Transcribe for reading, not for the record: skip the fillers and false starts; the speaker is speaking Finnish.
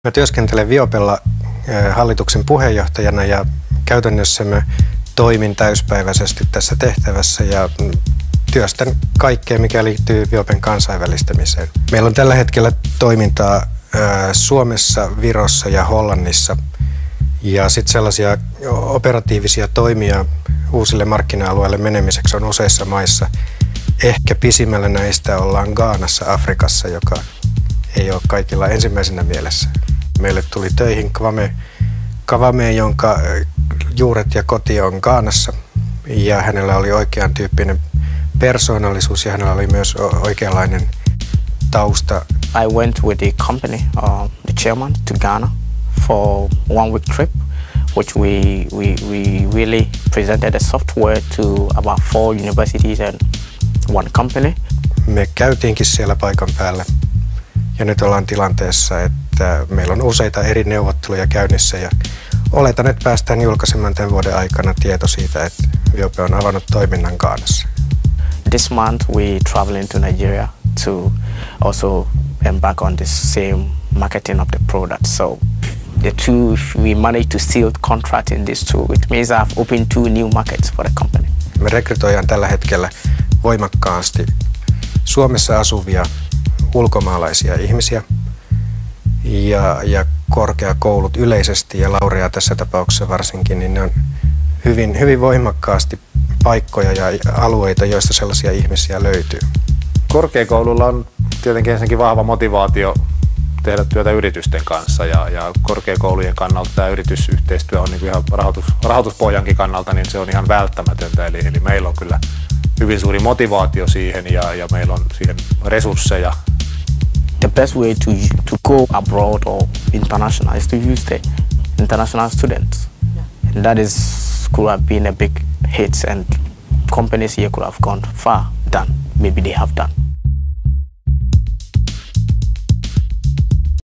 Mä työskentelen Viopella hallituksen puheenjohtajana ja käytännössä mä toimin täyspäiväisesti tässä tehtävässä ja työstän kaikkea, mikä liittyy Viopen kansainvälistämiseen. Meillä on tällä hetkellä toimintaa Suomessa, Virossa ja Hollannissa ja sitten sellaisia operatiivisia toimia uusille markkina-alueille menemiseksi on useissa maissa. Ehkä pisimmällä näistä ollaan Ghanassa, Afrikassa, joka ei ole kaikilla ensimmäisenä mielessä. Meille tuli töihin Kwame, jonka juuret ja koti on Ghanassa ja hänellä oli oikean tyyppinen persoonallisuus ja hänellä oli myös oikeanlainen tausta. I went with the company, the chairman, to Ghana for 1 week trip, which we really presented the software to about 4 universities and 1 company. Me käytiinkin siellä paikan päällä ja nyt ollaan tilanteessa, että meillä on useita eri neuvotteluja käynnissä ja oletan, että päästään julkaisemaan tämän vuoden aikana tieto siitä, että Viope on avannut toiminnan Ghanassa. This month we traveling to Nigeria to also embark on the same marketing of the product. So the two, we managed to seal contract in this two. It means I've opened 2 new markets for the company. Me rekrytoidaan tällä hetkellä voimakkaasti Suomessa asuvia ulkomaalaisia ihmisiä ja korkeakoulut yleisesti ja Laurea tässä tapauksessa varsinkin, niin ne on hyvin voimakkaasti paikkoja ja alueita, joista sellaisia ihmisiä löytyy. Korkeakoululla on tietenkin ensinnäkin vahva motivaatio tehdä työtä yritysten kanssa ja korkeakoulujen kannalta tämä yritysyhteistyö on niin kuin ihan rahoituspohjankin kannalta, niin se on ihan välttämätöntä. Eli meillä on kyllä hyvin suuri motivaatio siihen ja meillä on siihen resursseja. The best way to go abroad or international is to use the international students. And that could have been a big hit and companies here could have gone far than maybe they have done.